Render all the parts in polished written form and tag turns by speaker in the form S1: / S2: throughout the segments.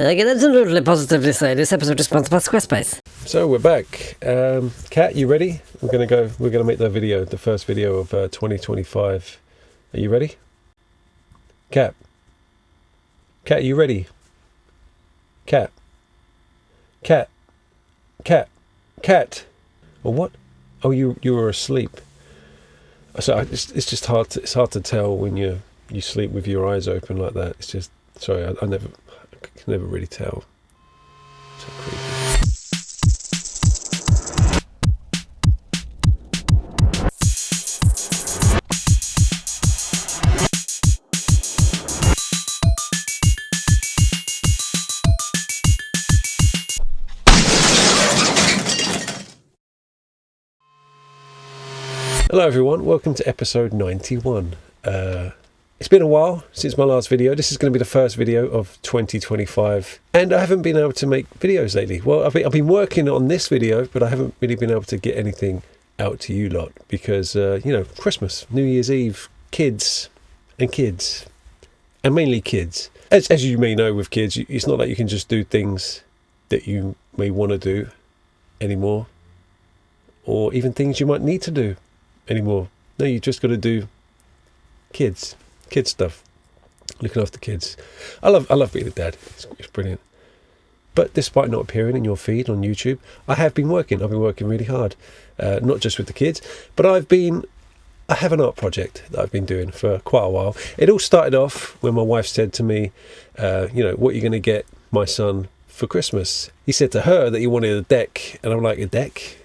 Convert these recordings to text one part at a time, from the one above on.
S1: I can absolutely positively say this episode is sponsored by Squarespace.
S2: So we're back. Kat, you ready? We're gonna make the first video of 2025. Are you ready? Kat, are you ready? Kat. Or what? Oh, you were asleep. So it's just hard to tell when you sleep with your eyes open like that. It's just, sorry, I can never really tell. So creepy. Hello everyone, welcome to episode 91. It's been a while since my last video. This is going to be the first video of 2025, and I haven't been able to make videos lately. Well, I've been working on this video, but I haven't really been able to get anything out to you lot because, Christmas, New Year's Eve, kids, and mainly kids. As you may know with kids, it's not like you can just do things that you may want to do anymore, or even things you might need to do anymore. No, you just got to do kids stuff, looking after kids. I love being a dad. It's brilliant. But despite not appearing in your feed on YouTube, I've been working really hard, not just with the kids, but I have an art project that I've been doing for quite a while. It all started off when my wife said to me, what are you going to get my son for Christmas? He said to her that he wanted a deck, and I'm like, a deck?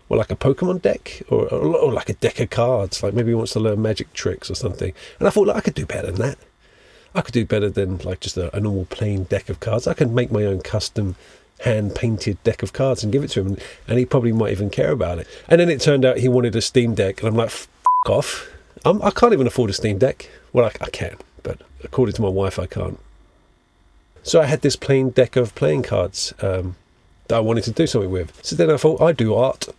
S2: Or like a Pokemon deck, or like a deck of cards, like maybe he wants to learn magic tricks or something. And I thought, I could do better than that. I could do better than like just a normal plain deck of cards. I could make my own custom hand-painted deck of cards and give it to him, and he probably might even care about it. And then it turned out he wanted a Steam Deck, and I'm like, f*** off. I can't even afford a Steam Deck. Well, I can, but according to my wife, I can't. So I had this plain deck of playing cards that I wanted to do something with. So then I thought, I do art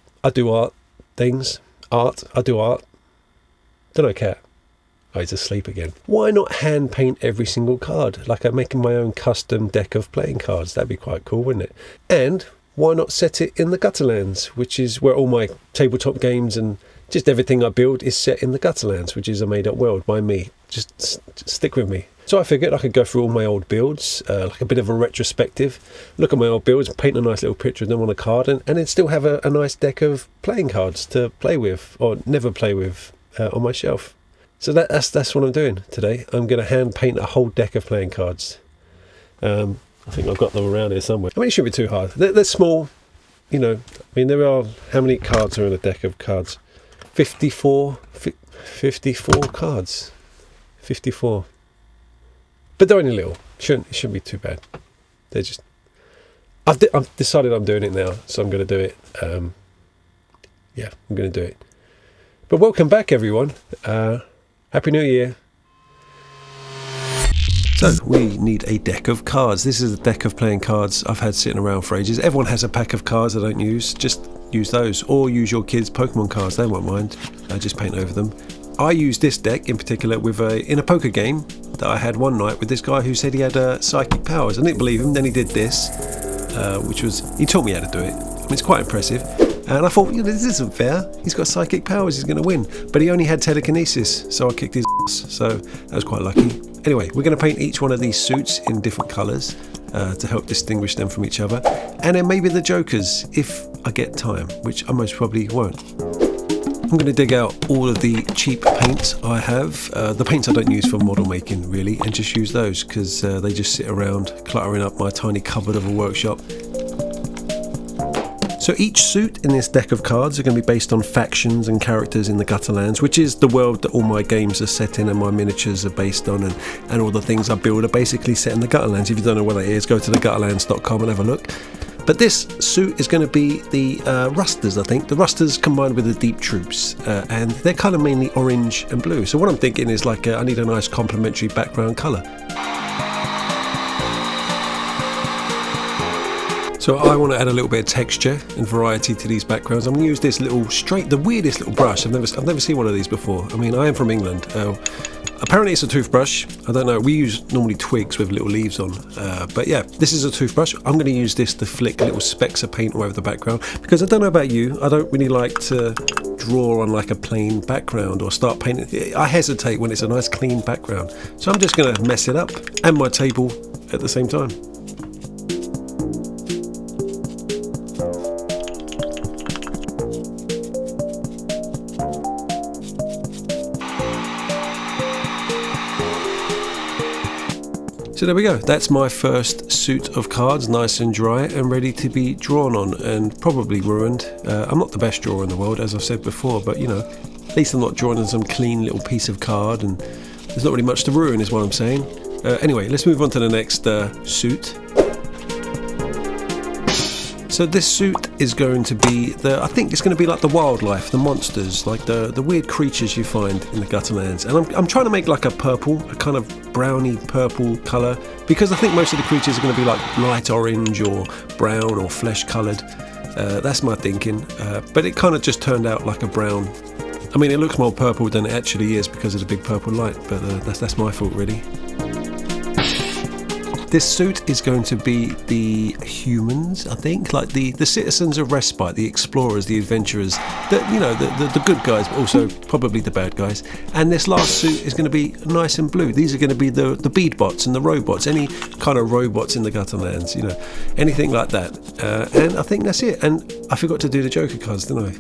S2: things. I do art. Don't know, Cat. Oh, he's asleep again. Why not hand paint every single card? Like I'm making my own custom deck of playing cards. That'd be quite cool, wouldn't it? And why not set it in the Gutterlands, which is where all my tabletop games and just everything I build is set in the Gutterlands, which is a made-up world by me. Just stick with me. So I figured I could go through all my old builds, like a bit of a retrospective, look at my old builds, paint a nice little picture of them on a card, and then still have a nice deck of playing cards to play with, or never play with, on my shelf. So that's what I'm doing today. I'm going to hand paint a whole deck of playing cards. I think I've got them around here somewhere. I mean, it shouldn't be too hard. They're small, there are, how many cards are in a deck of cards? 54 cards. 54. But they're only little. It shouldn't be too bad. They're just... I've decided I'm doing it now, so I'm going to do it. I'm going to do it. But welcome back, everyone. Happy New Year. So, we need a deck of cards. This is a deck of playing cards I've had sitting around for ages. Everyone has a pack of cards I don't use. Just use those. Or use your kids' Pokemon cards. They won't mind. I just paint over them. I used this deck in particular in a poker game that I had one night with this guy who said he had psychic powers. I didn't believe him. Then he did this, he taught me how to do it. I mean, it's quite impressive. And I thought, this isn't fair. He's got psychic powers. He's going to win. But he only had telekinesis, so I kicked his ass. So that was quite lucky. Anyway, we're going to paint each one of these suits in different colours to help distinguish them from each other. And then maybe the jokers, if I get time, which I most probably won't. I'm going to dig out all of the cheap paints I have, the paints I don't use for model making really, and just use those because they just sit around cluttering up my tiny cupboard of a workshop. So each suit in this deck of cards are going to be based on factions and characters in the Gutterlands, which is the world that all my games are set in and my miniatures are based on, and all the things I build are basically set in the Gutterlands. If you don't know what that is, go to thegutterlands.com and have a look. But this suit is going to be the Rusters, I think. The Rusters combined with the Deep Troops. And they're kind of mainly orange and blue. So what I'm thinking is like, I need a nice complementary background colour. So I want to add a little bit of texture and variety to these backgrounds. I'm going to use this the weirdest little brush. I've never seen one of these before. I mean, I am from England. apparently it's a toothbrush. I don't know, we use normally twigs with little leaves on, but yeah, this is a toothbrush. I'm going to use this to flick little specks of paint all over the background, because I don't know about you, I don't really like to draw on like a plain background or start painting. I hesitate when it's a nice clean background, so I'm just going to mess it up, and my table at the same time. So there we go, that's my first suit of cards, nice and dry and ready to be drawn on, and probably ruined. I'm not the best drawer in the world, as I've said before, but you know, at least I'm not drawing on some clean little piece of card, and there's not really much to ruin is what I'm saying. Anyway, let's move on to the next suit. So this suit is going to be I think it's going to be like the wildlife, the monsters, like the weird creatures you find in the Gutterlands. And I'm trying to make like a kind of browny purple colour, because I think most of the creatures are going to be like light orange or brown or flesh coloured. That's my thinking. But it kind of just turned out like a brown. I mean, it looks more purple than it actually is because of the big purple light, but that's my fault really. This suit is going to be the humans, I think, like the citizens of Respite, the explorers, the adventurers, the good guys, but also probably the bad guys. And this last suit is going to be nice and blue. These are going to be the beadbots and the robots, any kind of robots in the Gutterlands, you know, anything like that. And I think that's it. And I forgot to do the Joker cards, didn't I?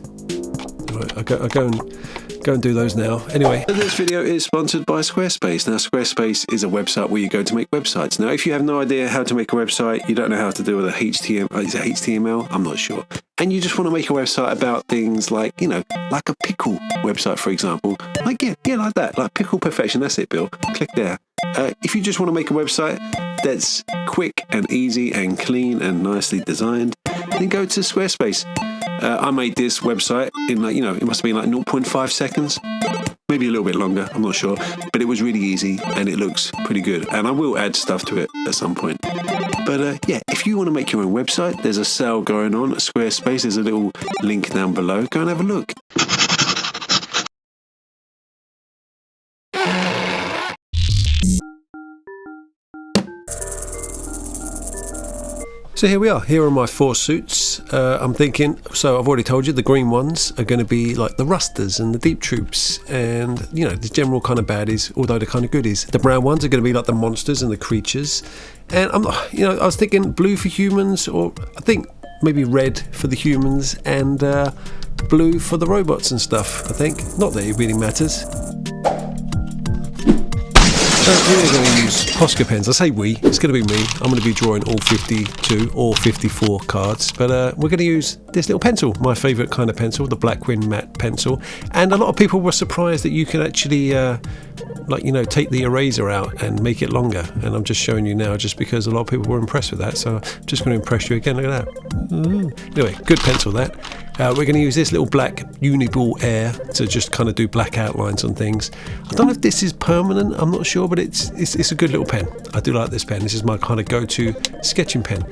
S2: Right, I'll go and do those now. Anyway, this video is sponsored by Squarespace. Now, Squarespace is a website where you go to make websites. Now, if you have no idea how to make a website, you don't know how to do with a HTML, is it HTML? I'm not sure. And you just want to make a website about things like, you know, like a pickle website, for example. Like, yeah, like that, like Pickle Perfection. That's it, Bill. Click there. If you just want to make a website that's quick and easy and clean and nicely designed, then go to Squarespace. I made this website in like, you know, it must have been like 0.5 seconds, maybe a little bit longer, I'm not sure, but it was really easy and it looks pretty good, and I will add stuff to it at some point. But yeah, if you want to make your own website, there's a sale going on at Squarespace. There's a little link down below. Go and have a look. So here we are, here are my 4 suits. I'm thinking, so I've already told you, the green ones are going to be like the Rusters and the Deep Troops and, you know, the general kind of baddies, although the kind of goodies. The brown ones are going to be like the monsters and the creatures. And I'm not, you know, I was thinking blue for humans, or I think maybe red for the humans and blue for the robots and stuff, I think. Not that it really matters. We're going to use Posca pens. I say we, it's going to be me. I'm going to be drawing all 52 or 54 cards, but we're going to use this little pencil, my favourite kind of pencil, the Blackwing matte pencil. And a lot of people were surprised that you can actually like, you know, take the eraser out and make it longer, and I'm just showing you now just because a lot of people were impressed with that, so I'm just going to impress you again. Look at that. Anyway, good pencil that. We're going to use this little black Uniball Air to just kind of do black outlines on things. I don't know if this is permanent, I'm not sure, but it's a good little pen. I do like this pen. This is my kind of go-to sketching pen.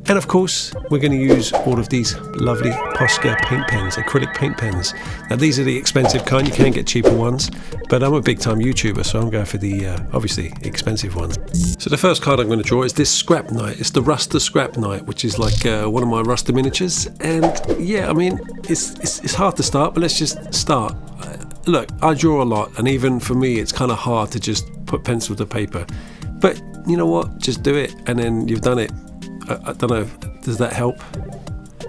S2: And of course, we're going to use all of these lovely Posca paint pens, acrylic paint pens. Now, these are the expensive kind. You can get cheaper ones, but I'm a big-time YouTuber, so I'm going for the, obviously, expensive ones. So the first card I'm going to draw is this Scrap Knight. It's the Ruster Scrap Knight, which is like one of my Ruster miniatures. And yeah, I mean, it's hard to start, but let's just start. Look, I draw a lot, and even for me, it's kind of hard to just put pencil to paper. But you know what? Just do it, and then you've done it. I don't know, does that help?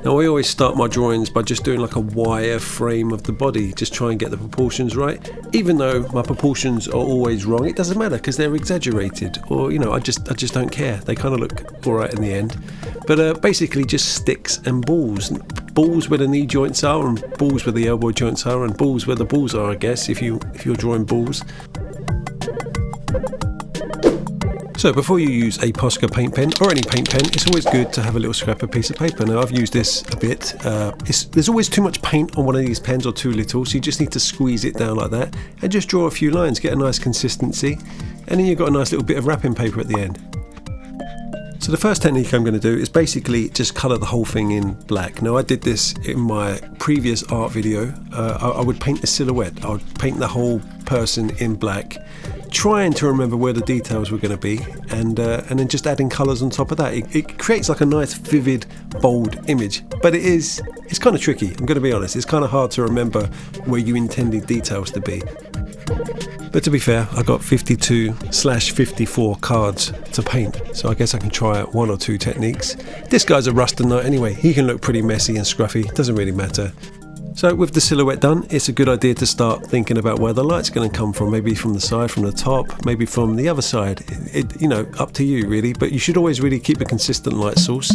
S2: Now, I always start my drawings by just doing like a wire frame of the body, just try and get the proportions right. Even though my proportions are always wrong, it doesn't matter because they're exaggerated, or you know, I just don't care. They kind of look all right in the end. But basically just sticks and balls. Balls where the knee joints are, and balls where the elbow joints are, and balls where the balls are, I guess, if you're drawing balls. So before you use a Posca paint pen or any paint pen, it's always good to have a little scrapper piece of paper. Now, I've used this a bit. There's always too much paint on one of these pens or too little, so you just need to squeeze it down like that and just draw a few lines, get a nice consistency, and then you've got a nice little bit of wrapping paper at the end. So the first technique I'm going to do is basically just colour the whole thing in black. Now, I did this in my previous art video. I would paint the silhouette. I would paint the whole person in black trying to remember where the details were going to be, and then just adding colours on top of that. It creates like a nice, vivid, bold image. But it's kind of tricky, I'm going to be honest. It's kind of hard to remember where you intended details to be. But to be fair, I got 52/54 cards to paint, so I guess I can try out 1 or 2 techniques. This guy's a Ruster Knight anyway. He can look pretty messy and scruffy, doesn't really matter. So with the silhouette done, it's a good idea to start thinking about where the light's going to come from. Maybe from the side, from the top, maybe from the other side. Up to you really, but you should always really keep a consistent light source,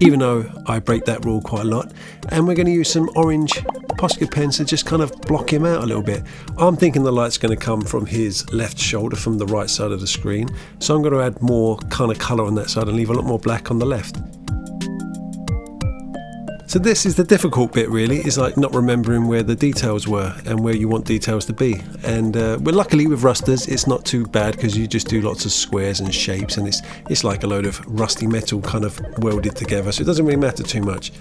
S2: even though I break that rule quite a lot. And we're going to use some orange Posca pens to just kind of block him out a little bit. I'm thinking the light's going to come from his left shoulder, from the right side of the screen. So I'm going to add more kind of colour on that side and leave a lot more black on the left. So this is the difficult bit really, is like not remembering where the details were and where you want details to be. And luckily with rusters it's not too bad, because you just do lots of squares and shapes, and it's like a load of rusty metal kind of welded together, so it doesn't really matter too much.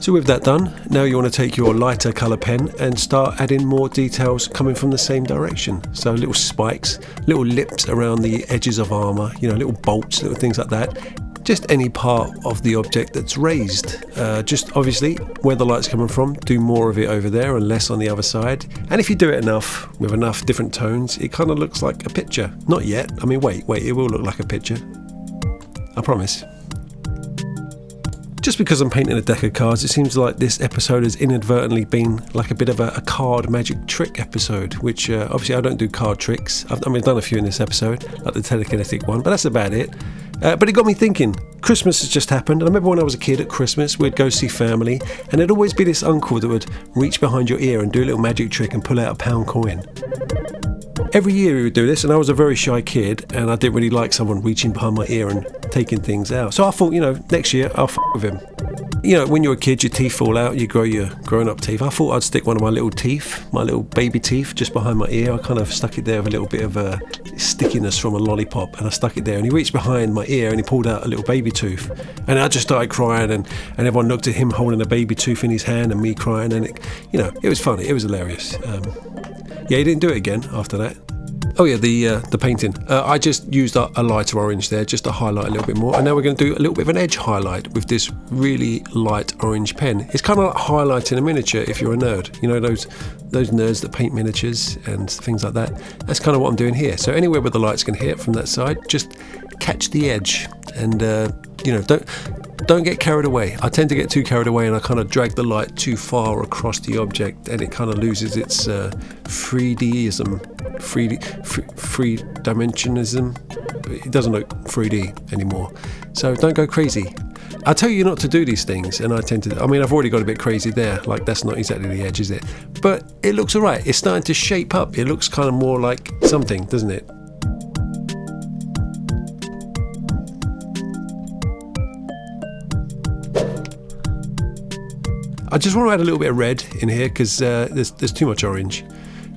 S2: So with that done, now you want to take your lighter colour pen and start adding more details coming from the same direction. So little spikes, little lips around the edges of armour, little bolts, little things like that. Just any part of the object that's raised. Just obviously where the light's coming from, do more of it over there and less on the other side. And if you do it enough, with enough different tones, it kind of looks like a picture. Not yet, I mean wait, it will look like a picture. I promise. Just because I'm painting a deck of cards, it seems like this episode has inadvertently been like a bit of a card magic trick episode, which obviously I don't do card tricks. I've done a few in this episode, like the telekinetic one, but that's about it. But it got me thinking, Christmas has just happened, and I remember when I was a kid at Christmas, we'd go see family, and there'd always be this uncle that would reach behind your ear and do a little magic trick and pull out a £1 coin. Every year he would do this, and I was a very shy kid, and I didn't really like someone reaching behind my ear and taking things out. So I thought, next year I'll with him. When you're a kid, your teeth fall out, you grow your grown-up teeth. I thought I'd stick one of my little teeth, my little baby teeth, just behind my ear. I kind of stuck it there with a little bit of stickiness from a lollipop, and I stuck it there, and he reached behind my ear and he pulled out a little baby tooth, and I just started crying, and everyone looked at him holding a baby tooth in his hand and me crying, and it was funny, it was hilarious. He didn't do it again after that. Oh yeah, the painting. I just used a lighter orange there just to highlight a little bit more, and now we're going to do a little bit of an edge highlight with this really light orange pen. It's kind of like highlighting a miniature if you're a nerd. Those nerds that paint miniatures and things like that. That's kind of what I'm doing here. So anywhere where the light's going to hit from that side, just catch the edge, and don't get carried away. I tend to get too carried away, and I kind of drag the light too far across the object, and it kind of loses its 3D-ism, three dimensionism. It doesn't look 3D anymore. So don't go crazy. I tell you not to do these things, and I tend to. I mean, I've already got a bit crazy there. Like, that's not exactly the edge, is it? But it looks alright. It's starting to shape up. It looks kind of more like something, doesn't it? I just want to add a little bit of red in here, because there's too much orange,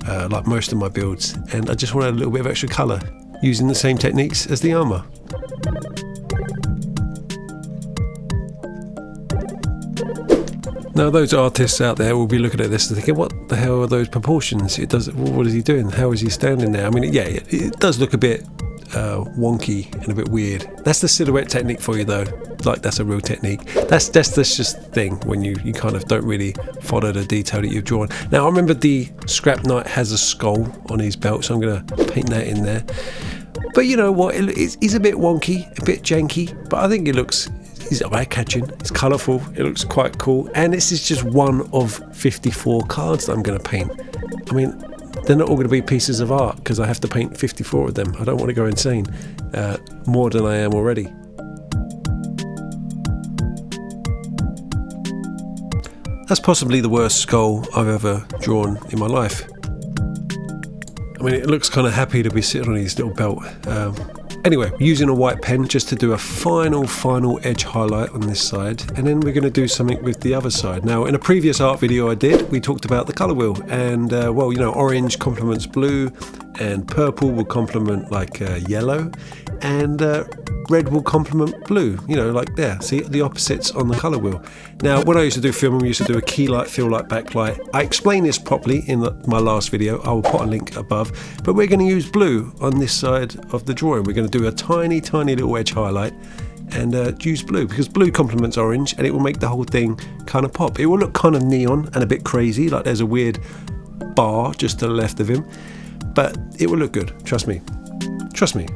S2: like most of my builds, and I just want to add a little bit of extra colour using the same techniques as the armour. Now those artists out there will be looking at this and thinking, what the hell are those proportions? What is he doing? How is he standing there? I mean, yeah, it does look a bit wonky and a bit weird. That's the silhouette technique for you though. Like, that's a real technique. That's just the thing when you kind of don't really follow the detail that you've drawn. Now I remember the Scrap Knight has a skull on his belt, so I'm going to paint that in there. But you know what, it's a bit wonky, a bit janky, but I think he's eye-catching, it's colourful, it looks quite cool, and this is just one of 54 cards that I'm going to paint. I mean, they're not all going to be pieces of art, because I have to paint 54 of them. I don't want to go insane, more than I am already. That's possibly the worst skull I've ever drawn in my life. I mean, it looks kind of happy to be sitting on his little belt. Anyway, using a white pen just to do a final edge highlight on this side, and then we're going to do something with the other side. Now, in a previous art video I did, we talked about the colour wheel, and orange complements blue, and purple will complement like yellow, and red will complement blue, you know, like there. See the opposites on the colour wheel. Now, when I used to do filming, we used to do a key light, fill light, backlight. I explained this properly in my last video. I will put a link above. But we're going to use blue on this side of the drawing. We're going to do a tiny, tiny little edge highlight and use blue, because blue complements orange and it will make the whole thing kind of pop. It will look kind of neon and a bit crazy, like there's a weird bar just to the left of him. But it will look good, trust me. Trust me.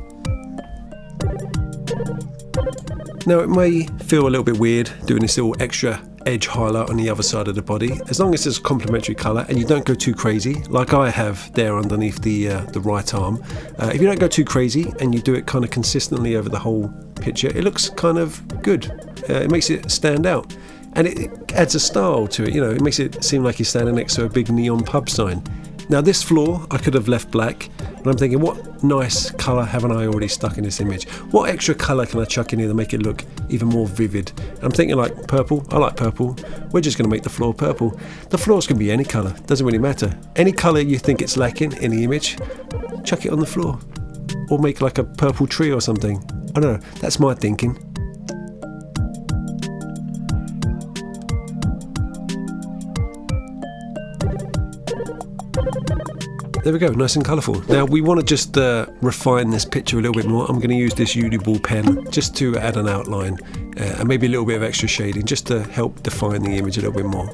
S2: Now, it may feel a little bit weird doing this little extra edge highlight on the other side of the body, as long as it's a complementary colour and you don't go too crazy, like I have there underneath the right arm. If you don't go too crazy and you do it kind of consistently over the whole picture, it looks kind of good. It makes it stand out, and it adds a style to it. You know, it makes it seem like you're standing next to a big neon pub sign. Now, this floor I could have left black, and I'm thinking, what nice colour haven't I already stuck in this image? What extra colour can I chuck in here to make it look even more vivid? And I'm thinking like purple. I like purple. We're just going to make the floor purple. The floors can be any colour, doesn't really matter. Any colour you think it's lacking in the image, chuck it on the floor. Or make like a purple tree or something. I don't know, that's my thinking. There we go, nice and colourful. Now we want to just refine this picture a little bit more. I'm going to use this uni ball pen just to add an outline and maybe a little bit of extra shading just to help define the image a little bit more.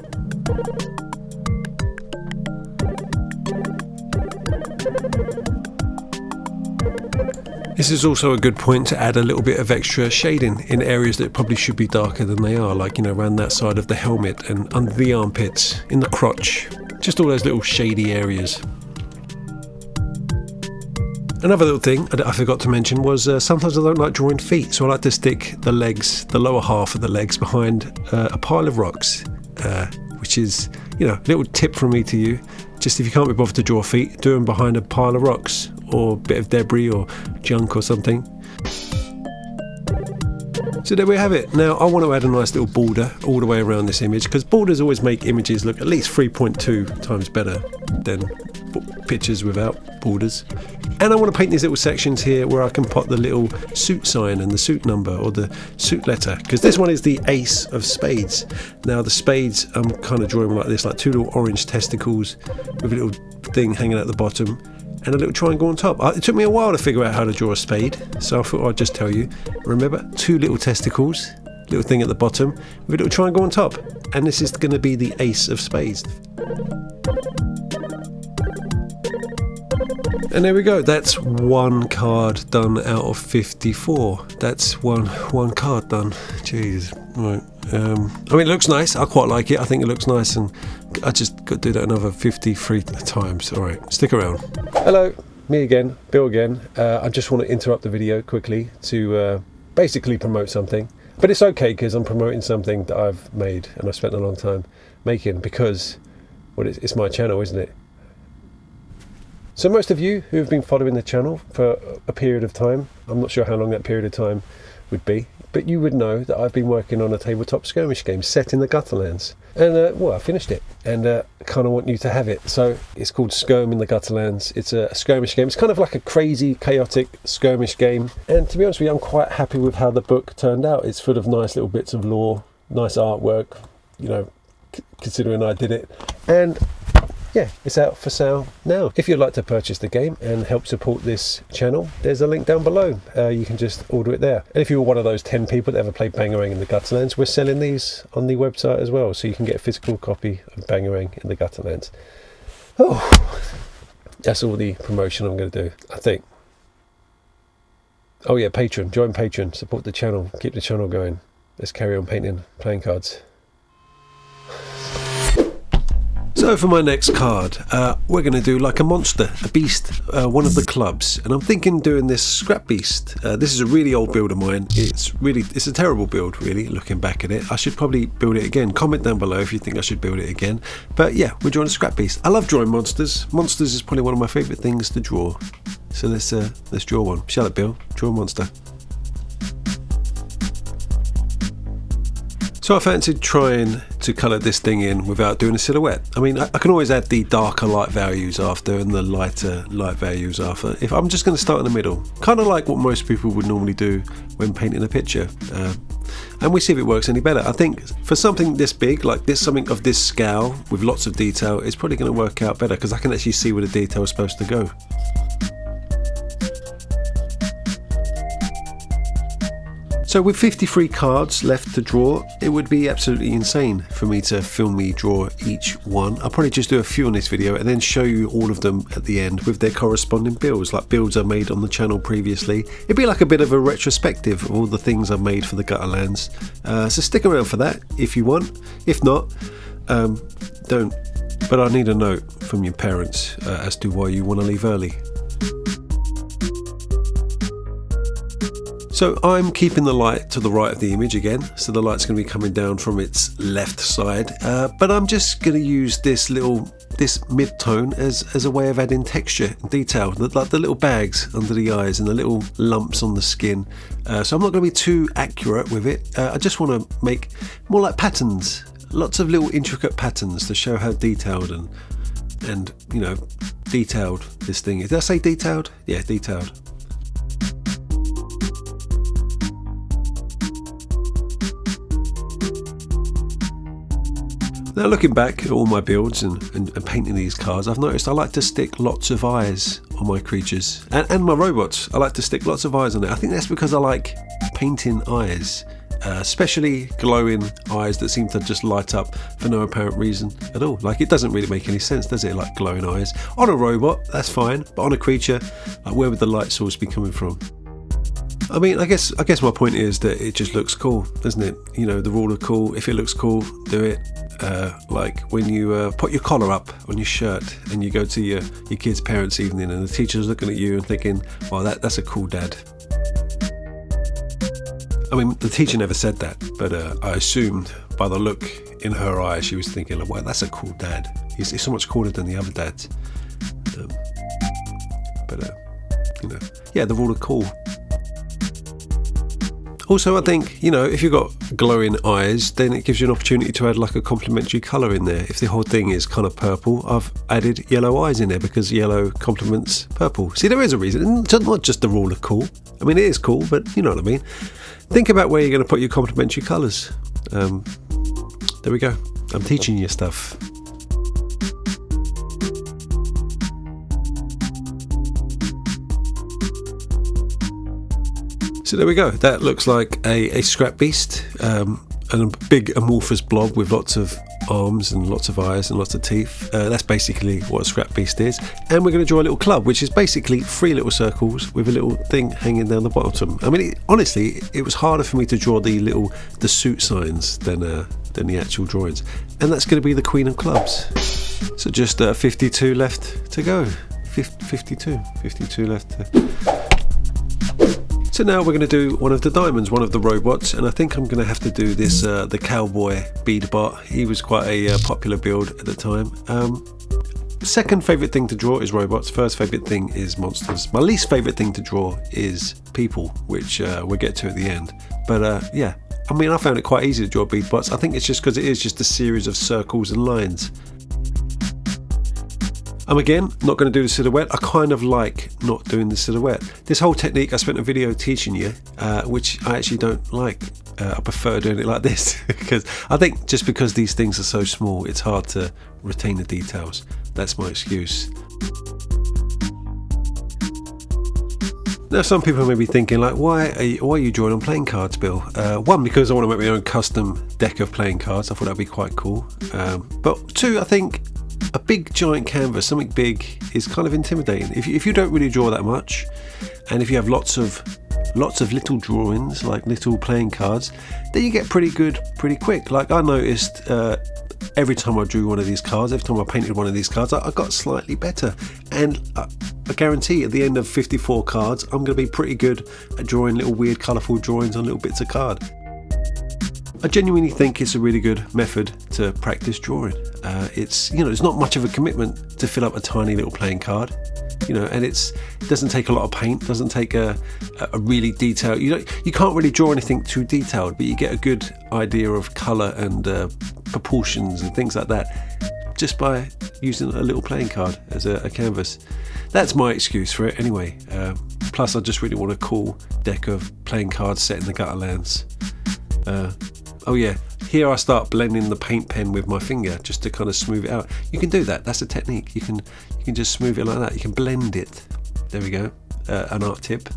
S2: This is also a good point to add a little bit of extra shading in areas that probably should be darker than they are, like, you know, around that side of the helmet and under the armpits, in the crotch, just all those little shady areas. Another little thing I forgot to mention was sometimes I don't like drawing feet, so I like to stick the legs, the lower half of the legs, behind a pile of rocks, which is, you know, a little tip from me to you. Just if you can't be bothered to draw feet, do them behind a pile of rocks or a bit of debris or junk or something. So there we have it. Now I want to add a nice little border all the way around this image, because borders always make images look at least 3.2 times better than pictures without borders. And I want to paint these little sections here where I can put the little suit sign and the suit number or the suit letter, because this one is the Ace of Spades. Now the spades I'm kind of drawing like this, like two little orange testicles with a little thing hanging at the bottom and a little triangle on top. It took me a while to figure out how to draw a spade, so I thought I'd just tell you. Remember, two little testicles, little thing at the bottom with a little triangle on top, and this is going to be the Ace of Spades. And there we go, that's one card done out of 54. That's one card done. Jeez. Right. I mean, it looks nice. I quite like it. I think it looks nice, and I just got to do that another 53 times. All right, stick around. Hello, me again, Bill again. I just want to interrupt the video quickly to basically promote something. But it's okay, because I'm promoting something that I've made and I've spent a long time making, because, well, it's my channel, isn't it? So most of you who have been following the channel for a period of time, I'm not sure how long that period of time would be, but you would know that I've been working on a tabletop skirmish game set in the Gutterlands. And well, I finished it, and kind of want you to have it. So it's called Skirm in the Gutterlands. It's a skirmish game. It's kind of like a crazy, chaotic skirmish game. And to be honest with you, I'm quite happy with how the book turned out. It's full of nice little bits of lore, nice artwork, you know, considering I did it. And yeah, it's out for sale now. If you'd like to purchase the game and help support this channel, there's a link down below. You can just order it there. And if you're one of those 10 people that ever played Bangarang in the Gutterlands, we're selling these on the website as well, so you can get a physical copy of Bangarang in the Gutterlands. Oh, that's all the promotion I'm going to do, I think. Oh yeah, Patreon. Join Patreon. Support the channel. Keep the channel going. Let's carry on painting playing cards. So for my next card, we're going to do like a monster, a beast, one of the clubs. And I'm thinking doing this scrap beast. This is a really old build of mine. It's a terrible build, really, looking back at it. I should probably build it again. Comment down below if you think I should build it again. But yeah, we're drawing a scrap beast. I love drawing monsters. Monsters is probably one of my favourite things to draw. So let's draw one. Shall it, Bill? Draw a monster. So I fancied trying to colour this thing in without doing a silhouette. I mean, I can always add the darker light values after and the lighter light values after. If I'm just going to start in the middle, kind of like what most people would normally do when painting a picture. And we see if it works any better. I think for something this big, like this, something of this scale with lots of detail, it's probably going to work out better because I can actually see where the detail is supposed to go. So with 53 cards left to draw, it would be absolutely insane for me to film me draw each one. I'll probably just do a few on this video and then show you all of them at the end with their corresponding builds, like builds I made on the channel previously. It'd be like a bit of a retrospective of all the things I've made for the Gutterlands. So stick around for that if you want. If not, don't. But I need a note from your parents as to why you want to leave early. So I'm keeping the light to the right of the image again, so the light's going to be coming down from its left side, but I'm just going to use this mid-tone as a way of adding texture and detail, like the little bags under the eyes and the little lumps on the skin. So I'm not going to be too accurate with it. I just want to make more like patterns, lots of little intricate patterns to show how detailed and you know, detailed this thing is. Did I say detailed? Yeah, detailed. Now looking back at all my builds and painting these cards, I've noticed I like to stick lots of eyes on my creatures and my robots. I like to stick lots of eyes on it. I think that's because I like painting eyes, especially glowing eyes that seem to just light up for no apparent reason at all. Like, it doesn't really make any sense, does it? Like glowing eyes on a robot, that's fine, but on a creature, like, where would the light source be coming from? I mean, I guess my point is that it just looks cool, doesn't it? You know, the rule of cool. If it looks cool, do it. Like when you put your collar up on your shirt and you go to your kid's parents' evening and the teacher's looking at you and thinking, well, that's a cool dad. I mean, the teacher never said that, but I assumed by the look in her eyes, she was thinking, well, that's a cool dad. He's so much cooler than the other dads. You know, yeah, the rule of cool. Also, I think, you know, if you've got glowing eyes, then it gives you an opportunity to add like a complementary colour in there. If the whole thing is kind of purple, I've added yellow eyes in there because yellow complements purple. See, there is a reason. It's not just the rule of cool. I mean, it is cool, but you know what I mean. Think about where you're going to put your complementary colours. There we go. I'm teaching you stuff. So there we go. That looks like a scrap beast, and a big amorphous blob with lots of arms and lots of eyes and lots of teeth. That's basically what a scrap beast is. And we're going to draw a little club, which is basically 3 little circles with a little thing hanging down the bottom. I mean, honestly, it was harder for me to draw the suit signs than the actual drawings. And that's going to be the Queen of Clubs. So just 52 left to go. 52 left to... So now we're going to do one of the diamonds, one of the robots, and I think I'm going to have to do this, the cowboy bead bot. He was quite a popular build at the time. Second favourite thing to draw is robots. First favourite thing is monsters. My least favourite thing to draw is people, which we'll get to at the end. But yeah, I mean, I found it quite easy to draw bead bots. I think it's just because it is just a series of circles and lines. I'm again not going to do the silhouette. I kind of like not doing the silhouette. This whole technique I spent a video teaching you, which I actually don't like. I prefer doing it like this because I think just because these things are so small, it's hard to retain the details. That's my excuse. Now some people may be thinking like, why are you drawing on playing cards, Bill? One, because I want to make my own custom deck of playing cards. I thought that'd be quite cool. But two, I think a big giant canvas, something big, is kind of intimidating. If you don't really draw that much, and if you have lots of little drawings, like little playing cards, then you get pretty good pretty quick. Like I noticed every time I drew one of these cards, every time I painted one of these cards, I got slightly better. And I guarantee at the end of 54 cards, I'm going to be pretty good at drawing little weird colourful drawings on little bits of card. I genuinely think it's a really good method to practice drawing. It's, you know, it's not much of a commitment to fill up a tiny little playing card. you know, and it doesn't take a lot of paint, doesn't take a really detailed, you can't really draw anything too detailed, but you get a good idea of colour and proportions and things like that just by using a little playing card as a canvas. That's my excuse for it anyway. Plus I just really want a cool deck of playing cards set in the Gutterlands. Oh yeah, here I start blending the paint pen with my finger just to kind of smooth it out. You can do that, that's a technique. You can just smooth it like that. You can blend it. There we go, an art tip.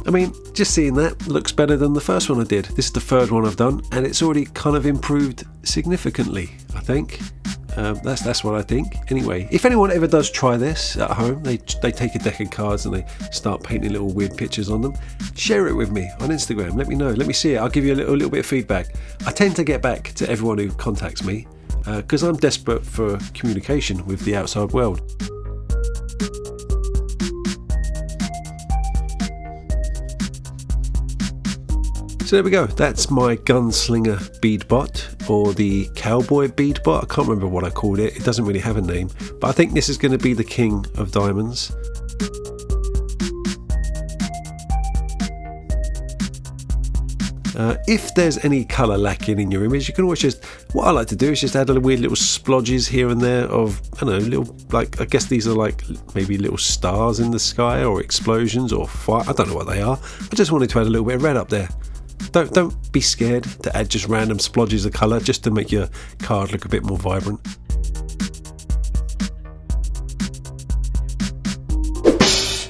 S2: I mean, just seeing that looks better than the first one I did. This is the third one I've done, and it's already kind of improved significantly, I think. That's what I think. Anyway, if anyone ever does try this at home, they take a deck of cards and they start painting little weird pictures on them, share it with me on Instagram. Let me know. Let me see it. I'll give you a little bit of feedback. I tend to get back to everyone who contacts me because I'm desperate for communication with the outside world. So there we go, that's my gunslinger bead bot, or the cowboy bead bot. I can't remember what I called it, it doesn't really have a name, but I think this is going to be the king of diamonds. If there's any colour lacking in your image, you can always just, what I like to do is just add a weird little splodges here and there of, I don't know, little, like, I guess these are like maybe little stars in the sky or explosions or fire, I don't know what they are. I just wanted to add a little bit of red up there. Don't be scared to add just random splodges of colour just to make your card look a bit more vibrant.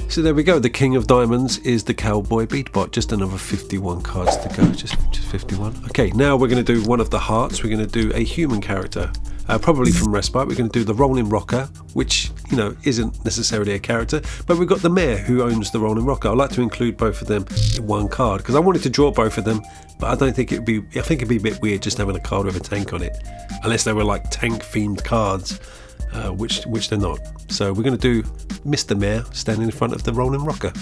S2: So there we go, the king of diamonds is the cowboy bead bot. Just another 51 cards to go, just 51. Okay, now we're going to do one of the hearts. We're going to do a human character, probably from Respite. We're going to do the rolling rocker, which, you know, isn't necessarily a character, but we've got the mayor who owns the rolling rocker. I like to include both of them in one card because I wanted to draw both of them, but I don't think it'd be, I think it'd be a bit weird just having a card with a tank on it, unless they were like tank themed cards. Which they're not. So we're going to do Mr. Mayor standing in front of the rolling rocker.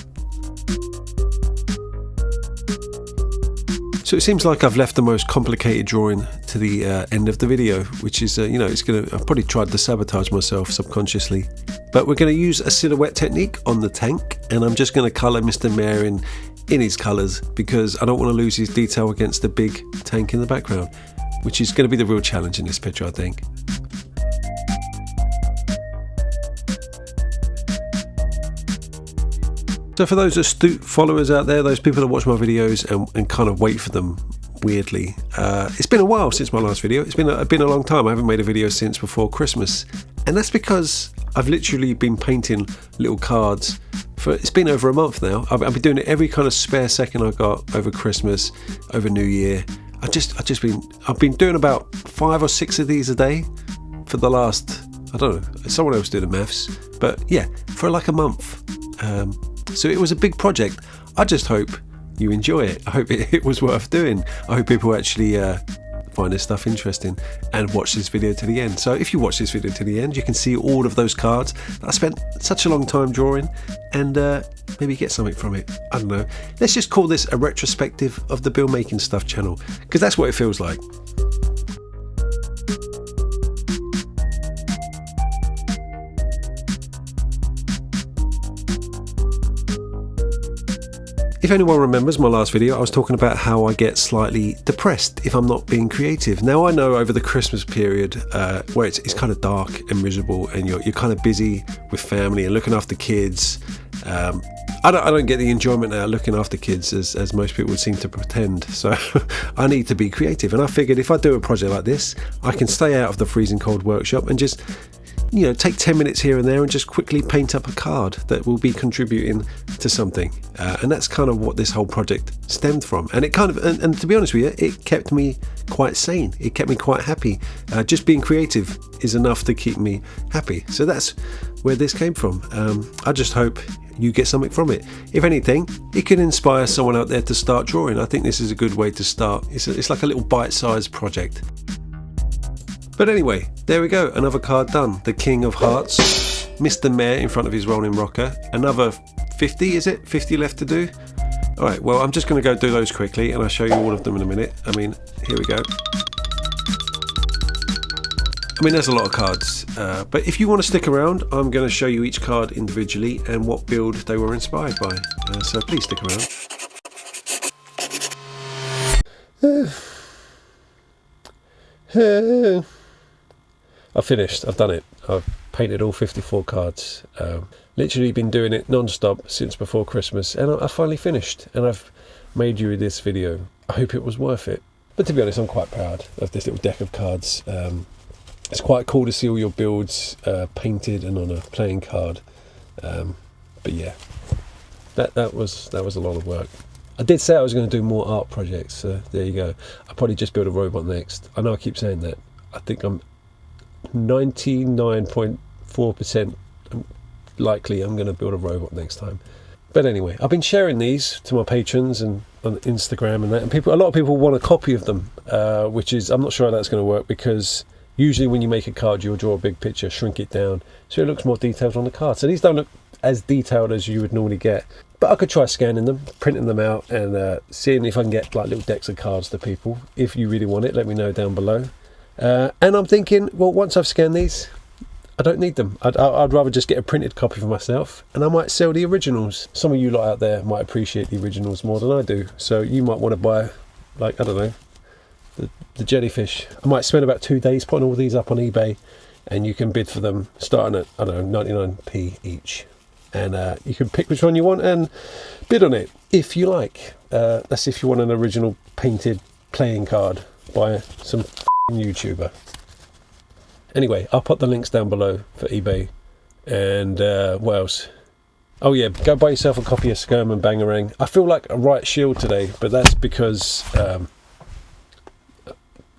S2: So it seems like I've left the most complicated drawing to the end of the video, which is, you know, I've probably tried to sabotage myself subconsciously. But we're going to use a silhouette technique on the tank, and I'm just going to colour Mr. Mayor in his colours because I don't want to lose his detail against the big tank in the background, which is going to be the real challenge in this picture, I think. So for those astute followers out there, those people that watch my videos and kind of wait for them weirdly, it's been a while since my last video. It's been a long time. I haven't made a video since before Christmas, and that's because I've literally been painting little cards for, it's been over a month now. I've been doing it every kind of spare second I got over Christmas, over New Year. I've been doing about 5 or 6 of these a day for the last, I don't know, someone else do the maths, but yeah, for like a month. So it was a big project. I just hope you enjoy it. I hope it was worth doing. I hope people actually find this stuff interesting and watch this video to the end. So if you watch this video to the end, you can see all of those cards that I spent such a long time drawing and maybe get something from it. I don't know. Let's just call this a retrospective of the Bill Making Stuff channel, because that's what it feels like. If anyone remembers my last video, I was talking about how I get slightly depressed if I'm not being creative. Now I know over the Christmas period where it's kind of dark and miserable and you're kind of busy with family and looking after kids. I don't get the enjoyment out of looking after kids as most people would seem to pretend. So I need to be creative, and I figured if I do a project like this, I can stay out of the freezing cold workshop and just, you know, take 10 minutes here and there and just quickly paint up a card that will be contributing to something. And that's kind of what this whole project stemmed from. And it kind of, and to be honest with you, it kept me quite sane. It kept me quite happy. Just being creative is enough to keep me happy. So that's where this came from. I just hope you get something from it. If anything, it can inspire someone out there to start drawing. I think this is a good way to start. It's like a little bite-sized project. But anyway, there we go, another card done. The King of Hearts, Mr. Mayor in front of his rolling rocker. Another 50, is it? 50 left to do. Alright, well, I'm just going to go do those quickly and I'll show you all of them in a minute. I mean, here we go. I mean, there's a lot of cards, but if you want to stick around, I'm going to show you each card individually and what build they were inspired by. So please stick around. I've finished. I've done it. I've painted all 54 cards. Literally been doing it non-stop since before Christmas, and I finally finished, and I've made you this video. I hope it was worth it. But to be honest, I'm quite proud of this little deck of cards. It's quite cool to see all your builds painted and on a playing card. But yeah, that was a lot of work. I did say I was going to do more art projects, so there you go. I'll probably just build a robot next. I know I keep saying that. I think I'm 99.4% likely I'm going to build a robot next time. But anyway, I've been sharing these to my patrons and on Instagram and that, and a lot of people want a copy of them, which is, I'm not sure how that's going to work, because usually when you make a card, you'll draw a big picture, shrink it down, so it looks more detailed on the card. So these don't look as detailed as you would normally get, but I could try scanning them, printing them out, and seeing if I can get like little decks of cards to people. If you really want it, let me know down below. And I'm thinking, well, once I've scanned these, I don't need them. I'd rather just get a printed copy for myself, and I might sell the originals. Some of you lot out there might appreciate the originals more than I do, so you might want to buy, like, I don't know, the jellyfish. I might spend about 2 days putting all these up on eBay, and you can bid for them starting at, I don't know, 99p each. And you can pick which one you want and bid on it if you like. That's if you want an original painted playing card by some YouTuber. Anyway, I'll put the links down below for eBay. And what else? Oh yeah, go buy yourself a copy of Skirm and Bangarang. I feel like a right shield today, but that's because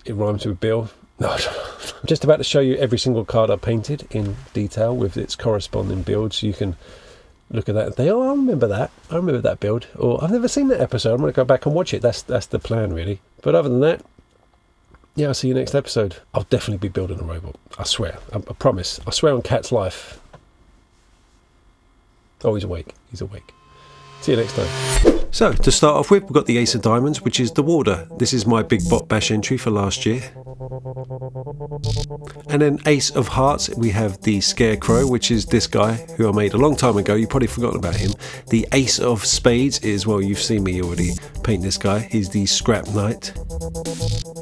S2: it rhymes with Bill. No, I'm just about to show you every single card I painted in detail with its corresponding build, so you can look at that and think, oh, I remember that build, or I've never seen that episode, I'm going to go back and watch it. That's the plan, really. But other than that, yeah, I'll see you next episode. I'll definitely be building a robot. I swear. I promise. I swear on Cat's life. Oh, he's awake. He's awake. See you next time. So, to start off with, we've got the Ace of Diamonds, which is the Warder. This is my Big Bot Bash entry for last year. And then Ace of Hearts, we have the Scarecrow, which is this guy, who I made a long time ago. You've probably forgotten about him. The Ace of Spades is, well, you've seen me already paint this guy. He's the Scrap Knight.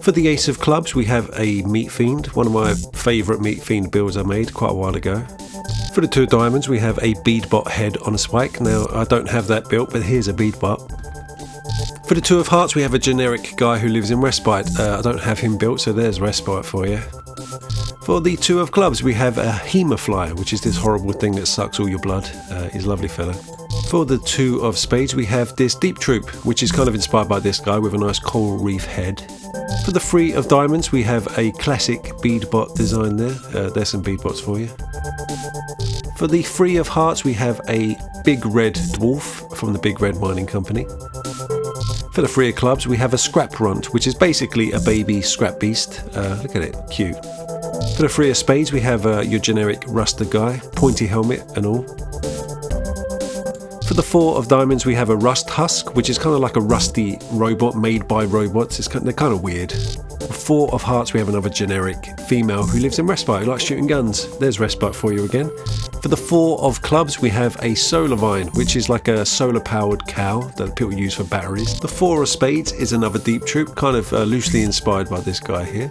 S2: For the Ace of Clubs, we have a Meat Fiend, one of my favourite Meat Fiend builds I made quite a while ago. For the Two of Diamonds, we have a Beadbot head on a spike. Now, I don't have that built, but here's a Beadbot. For the Two of Hearts, we have a generic guy who lives in Respite. I don't have him built, so there's Respite for you. For the Two of Clubs, we have a Hemofly, which is this horrible thing that sucks all your blood. He's a lovely fella. For the Two of Spades, we have this Deep Troop, which is kind of inspired by this guy with a nice coral reef head. For the Three of Diamonds, we have a classic Beadbot design there. There's some Beadbots for you. For the Three of Hearts, we have a Big Red Dwarf from the Big Red Mining Company. For the Three of Clubs, we have a Scrap Runt, which is basically a baby Scrap Beast. Look at it, cute. For the Three of Spades, we have your generic Ruster guy, pointy helmet and all. For the Four of Diamonds, we have a Rust Husk, which is kind of like a rusty robot made by robots. They're kind of weird. For Four of Hearts, we have another generic female who lives in Respite, who likes shooting guns. There's Respite for you again. For the Four of Clubs, we have a Solar Vine, which is like a solar-powered cow that people use for batteries. The Four of Spades is another Deep Troop, kind of loosely inspired by this guy here.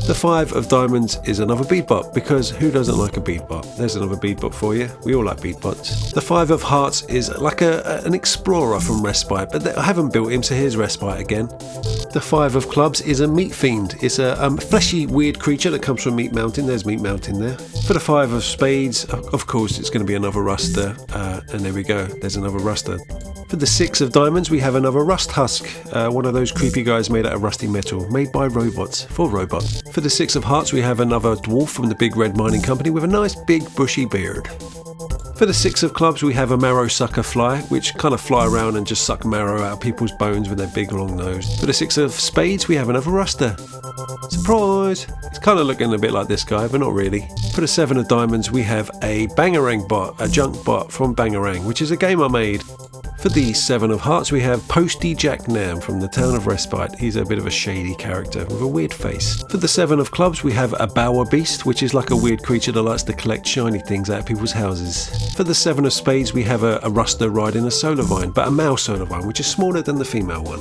S2: The Five of Diamonds is another Beadbot, because who doesn't like a Beadbot? There's another Beadbot for you. We all like Beadbots. The Five of Hearts is like an explorer from Respite, but I haven't built him, so here's Respite again. The Five of Clubs is a Meat Fiend. It's a fleshy, weird creature that comes from Meat Mountain. There's Meat Mountain there. For the Five of Spades, of course, it's going to be another Ruster, and there we go. There's another Ruster. For the Six of Diamonds, we have another Rust Husk, one of those creepy guys made out of rusty metal, made by robots, for robots. For the Six of Hearts, we have another Dwarf from the Big Red Mining Company with a nice big bushy beard. For the Six of Clubs, we have a Marrow Sucker Fly, which kind of fly around and just suck marrow out of people's bones with their big long nose. For the Six of Spades, we have another Ruster. Surprise! It's kind of looking a bit like this guy, but not really. For the Seven of Diamonds, we have a Bangarang bot, a junk bot from Bangarang, which is a game I made. For the 7 of hearts, we have Posty Jack Nam from the town of Respite. He's a bit of a shady character with a weird face. For the 7 of clubs, we have a Bower Beast, which is like a weird creature that likes to collect shiny things out of people's houses. For the 7 of spades, we have a Ruster riding a solar vine, but a male solar vine, which is smaller than the female one.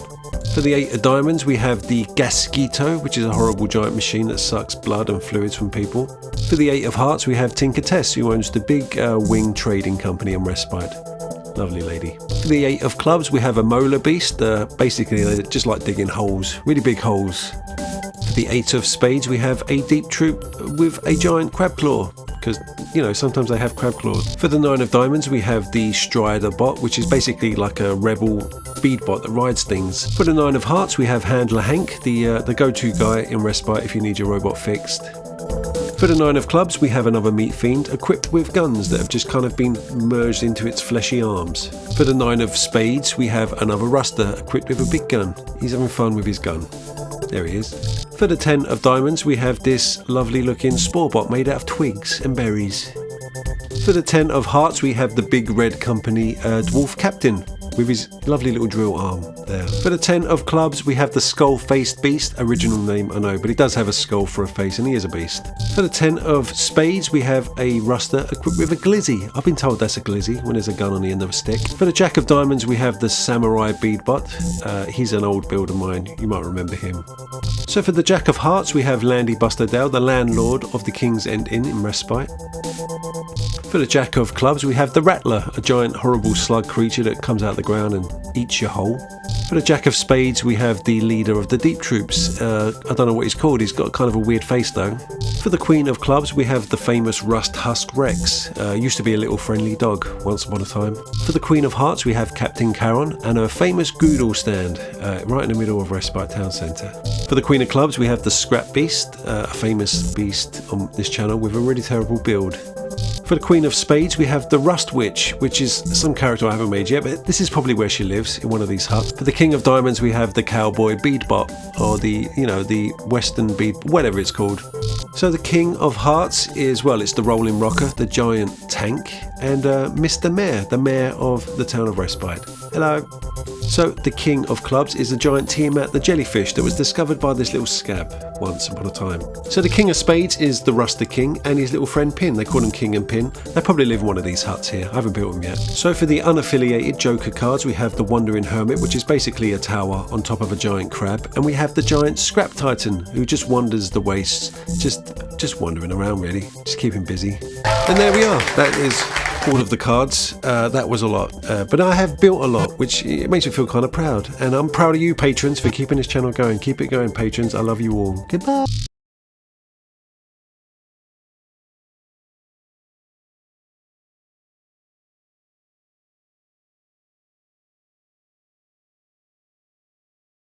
S2: For the 8 of diamonds, we have the Gasquito, which is a horrible giant machine that sucks blood and fluids from people. For the 8 of hearts, we have Tinker Tess, who owns the big wing trading company in Respite. Lovely lady. For the 8 of clubs, we have a Molar Beast. Basically, they just like digging holes, really big holes. For the 8 of spades, we have a Deep Troop with a giant crab claw, because, you know, sometimes they have crab claws. For the 9 of diamonds, we have the Strider bot, which is basically like a rebel speed bot that rides things. For the 9 of hearts, we have Handler Hank, the go-to guy in Respite if you need your robot fixed. For the 9 of clubs, we have another meat fiend equipped with guns that have just kind of been merged into its fleshy arms. For the 9 of spades, we have another Ruster equipped with a big gun. He's having fun with his gun. There he is. For the 10 of diamonds, we have this lovely looking spore bot made out of twigs and berries. For the 10 of hearts, we have the big red company dwarf captain with his lovely little drill arm there. For the 10 of clubs, we have the skull-faced beast. Original name, I know, but he does have a skull for a face and he is a beast. For the 10 of spades, we have a Ruster equipped with a glizzy. I've been told that's a glizzy when there's a gun on the end of a stick. For the jack of diamonds, we have the samurai beadbot. He's an old build of mine, you might remember him. So for the jack of hearts, we have Landy Buster Dale, the landlord of the King's End Inn in Respite. For the jack of clubs, we have the Rattler, a giant horrible slug creature that comes out of the ground and eats your hole. For the jack of spades, we have the leader of the Deep Troops. I don't know what he's called, he's got kind of a weird face though. For the queen of clubs, we have the famous Rust Husk Rex. Used to be a little friendly dog once upon a time. For the queen of hearts, we have Captain Charon and her famous Goodle stand right in the middle of Respite Town Centre. For the queen of clubs, we have the Scrap Beast, a famous beast on this channel with a really terrible build. For the Queen of Spades, we have the Rust Witch, which is some character I haven't made yet, but this is probably where she lives, in one of these huts. For the King of Diamonds, we have the Cowboy Beadbot, or the Western Bead, whatever it's called. So the King of Hearts is, well, it's the Rolling Rocker, the giant tank, and Mr. Mayor, the mayor of the town of Respite. Hello. So the King of Clubs is the giant Tiamat the jellyfish that was discovered by this little scab once upon a time. So the King of Spades is the Ruster King and his little friend Pin. They call him King and Pin. They probably live in one of these huts here. I haven't built them yet. So for the unaffiliated Joker cards, we have the Wandering Hermit, which is basically a tower on top of a giant crab, and we have the giant Scrap Titan, who just wanders the wastes, just wandering around really, just keeping busy. And there we are. That is all of the cards. That was a lot, but I have built a lot, which it makes me feel kind of proud, and I'm proud of you patrons for keeping this channel going. Keep it going, patrons. I love you all. Goodbye.